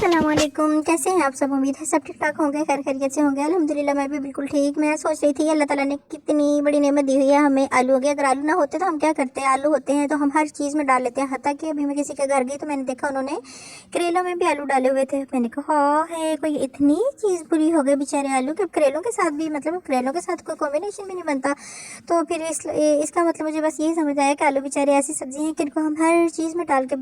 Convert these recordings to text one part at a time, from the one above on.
अस्सलामुअलैकुम, कैसे हैं आप सब। उम्मीद है सब ठीक ठाक होंगे, खैर खैरियत से होंगे। अल्हम्दुलिल्लाह मैं भी बिल्कुल ठीक। मैं सोच रही थी अल्लाह ताला ने कितनी बड़ी नेमत दी हुई है हमें आलू की। अगर आलू ना होते तो हम क्या करते हैं, आलू होते हैं तो हम हर चीज़ में डाल लेते हैं। हत्ता कि अभी मैं किसी के घर गई तो मैंने देखा उन्होंने करेलों में भी आलू डाले हुए थे। मैंने कहा हाँ है, कोई इतनी चीज़ बुरी हो गई बेचारे आलू के। करेलों के साथ भी, मतलब करेलों के साथ कोई कॉम्बिनेशन भी नहीं बनता। तो फिर इसका मतलब मुझे बस यही समझ आया कि आलू बेचारे ऐसी सब्जी हैं कि इनको हम हर चीज़ में डाल के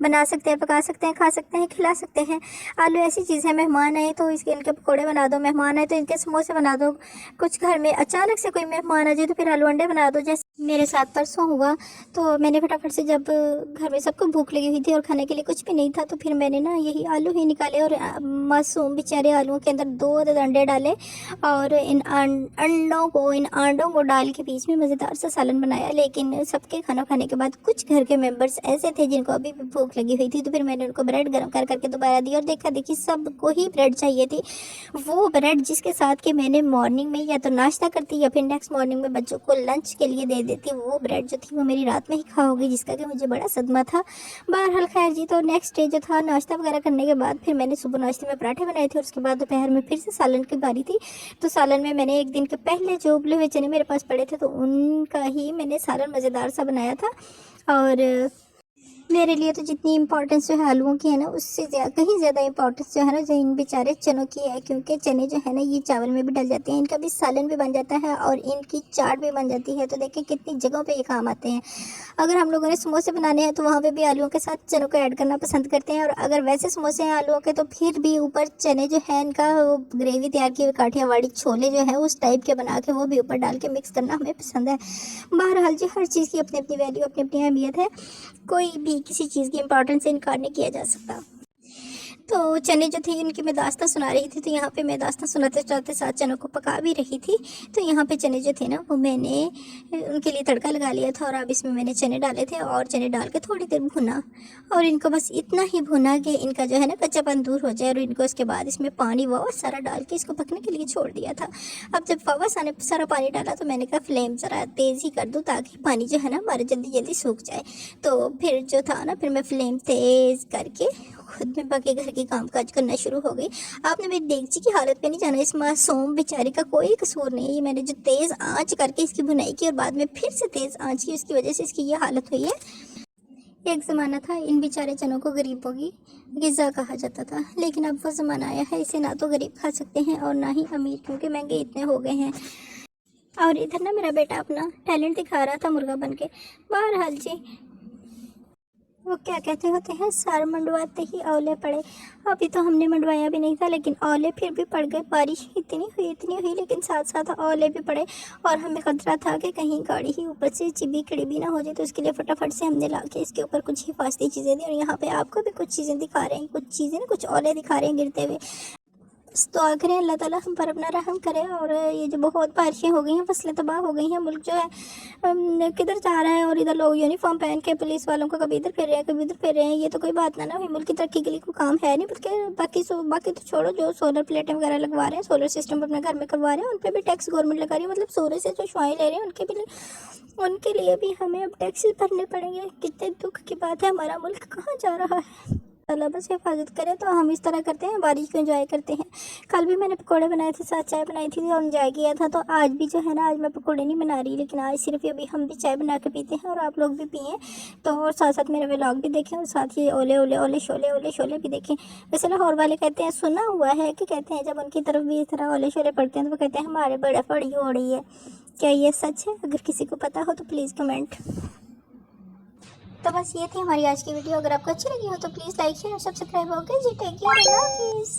बना सकते हैं, पका सकते हैं, खा सकते हैं, खिला सकते हैं। आलू ऐसी चीज़ है, मेहमान आए तो इसके इनके पकोड़े बना दो, मेहमान आए तो इनके समोसे बना दो। कुछ घर में अचानक से कोई मेहमान आ जाए तो फिर आलू अंडे बना दो। जैसे मेरे साथ परसों हुआ तो मैंने फटाफट से, जब घर में सबको भूख लगी हुई थी और खाने के लिए कुछ भी नहीं था, तो फिर मैंने ना यही आलू ही निकाले और मासूम बेचारे आलूओं के अंदर 2 अंडे डाले और इन अंडों को डाल के बीच में मज़ेदार सा सालन बनाया। लेकिन सबके खाना खाने के बाद कुछ घर के मेंबर्स ऐसे थे जिनको अभी भी भूख लगी हुई थी, तो फिर मैंने उनको ब्रेड गर्म कर करके दोबारा दी और देखा देखी सबको ही ब्रेड चाहिए थी। वो ब्रेड जिसके साथ कि मैंने मॉर्निंग में या तो नाश्ता करती या फिर नेक्स्ट मॉर्निंग में बच्चों को लंच के लिए दे देती, वो ब्रेड जो थी वो मेरी रात में ही खा हो गई, जिसका कि मुझे बड़ा सदमा था। बहरहाल खैर जी, तो नेक्स्ट डे जो था नाश्ता वगैरह करने के बाद फिर मैंने सुबह नाश्ते में पराठे बनाए थे और उसके बाद दोपहर में फिर से सालन की बारी थी। तो सालन में मैंने एक दिन के पहले जो उबले हुए चने मेरे पास पड़े थे तो उनका ही मैंने सालन मज़ेदार सा बनाया था। और मेरे लिए तो जितनी इम्पोर्टेंस जो है आलूओं की है ना, उससे कहीं ज़्यादा इम्पोर्टेंस जो है ना, जो इन बेचारे चनों की है। क्योंकि चने जो है ना ये चावल में भी डल जाते हैं, इनका भी सालन भी बन जाता है और इनकी चाट भी बन जाती है। तो देखिए कितनी जगहों पे ये काम आते हैं। अगर हम लोगों ने समोसे बनाने हैं तो वहाँ पे भी आलूओं के साथ चनों को ऐड करना पसंद करते हैं। और अगर वैसे समोसे हैं आलूओं के तो फिर भी ऊपर चने जो है इनका ग्रेवी तैयार की हुई काठियावाड़ी छोले जो है उस टाइप के बना के वो भी ऊपर डाल के मिक्स करना हमें पसंद है। बहरहाल जी, हर चीज़ की अपनी अपनी वैल्यू, अपनी अपनी अहमियत है। कोई भी किसी चीज़ की इम्पोर्टेंस से इनकार नहीं किया जा सकता। तो चने जो थे इनकी मैं दास्तां सुना रही थी, तो यहाँ पे मैं दास्तां सुनाते सुनाते साथ चनों को पका भी रही थी। तो यहाँ पे चने जो थे ना वो मैंने उनके लिए तड़का लगा लिया था और अब इसमें मैंने चने डाले थे और चने डाल के थोड़ी देर भुना और इनको बस इतना ही भुना कि इनका जो है ना कच्चापन दूर हो जाए। और इनको उसके बाद इसमें पानी वावा सारा डाल के इसको पकने के लिए छोड़ दिया था। अब जब वावा सारा पानी डाला तो मैंने कहा फ्लेम ज़रा तेज़ ही कर दूँ ताकि पानी जो है ना हमारा जल्दी जल्दी सूख जाए। तो फिर जो था ना, फिर मैं फ्लेम तेज़ करके खुद में बाकी घर के काम काज करना शुरू हो गई। आपने मेरी देगची की हालत पे नहीं जाना, इस मासूम बेचारी का कोई कसूर नहीं है। ये मैंने जो तेज़ आंच करके इसकी भुनाई की और बाद में फिर से तेज़ आंच की, उसकी वजह से इसकी ये हालत हुई है। एक ज़माना था इन बेचारे चनों को गरीबों की ग़िज़ा कहा जाता था, लेकिन अब वो ज़माना आया है इसे ना तो गरीब खा सकते हैं और ना ही अमीर, क्योंकि महंगे इतने हो गए हैं। और इधर ना मेरा बेटा अपना टैलेंट दिखा रहा था मुर्गा बन के। बहरहाल जी, वो क्या कहते होते हैं, सर मंडवाते ही औले पड़े। अभी तो हमने मंडवाया भी नहीं था लेकिन औले फिर भी पड़ गए। बारिश इतनी हुई लेकिन साथ साथ औले भी पड़े और हमें खतरा था कि कहीं गाड़ी ही ऊपर से चिबी खड़ी भी ना हो जाए। तो उसके लिए फटाफट से हमने ला के इसके ऊपर कुछ हिफाजती चीज़ें दी और यहाँ पे आपको भी कुछ चीज़ें दिखा रहे हैं, कुछ चीज़ें ना, कुछ औले दिखा रहे हैं गिरते हुए। दुआ करें अल्लाह ताला हम पर अपना रहम करे। और ये जो बहुत बारिशें हो गई हैं, फसलें तबाह हो गई हैं, मुल्क जो है किधर जा रहा है। और इधर लोग यूनिफॉर्म पहन के पुलिस वालों को कभी इधर फिर रहे हैं कभी उधर फिर रहे हैं। ये तो कोई बात ना हुई, मुल्क की तरक्की के लिए कोई काम है नहीं। बल्कि बाकी तो छोड़ो, जो सोलर प्लेटें वगैरह लगवा रहे हैं, सोलर सिस्टम अपने घर में करवा रहे हैं, उन पर भी टैक्स गवर्नमेंट लगा रही है। मतलब सूर्य से जो शुआएं ले रहे हैं उनके लिए भी हमें अब टैक्स भरने पड़ेंगे। कितने दुख की बात है, हमारा मुल्क कहाँ जा रहा है। अल्लाह बस हिफाजत करे। तो हम इस तरह करते हैं, बारिश को एंजॉय करते हैं। कल भी मैंने पकोड़े बनाए थे, साथ चाय बनाई थी और एंजॉय किया था। तो आज भी जो है ना, आज मैं पकोड़े नहीं बना रही, लेकिन आज सिर्फ अभी हम भी चाय बना के पीते हैं और आप लोग भी पिएँ। तो और साथ साथ मेरे व्लॉग भी देखें और साथ ही ओले ओले ओले शोले भी देखें। वैसे लाहौर वाले कहते हैं, सुना हुआ है कि कहते हैं जब उनकी तरफ भी इस तरह ओले शोले पड़ते हैं तो वो कहते हैं हमारे बड़ा बड़ी हो रही है। क्या ये सच है? अगर किसी को पता हो तो प्लीज़ कमेंट। तो बस ये थी हमारी आज की वीडियो। अगर आपको अच्छी लगी हो तो प्लीज़ लाइक शेयर और सब्सक्राइब हो गए जी। टेक केयर, अल्लाह हाफिज़।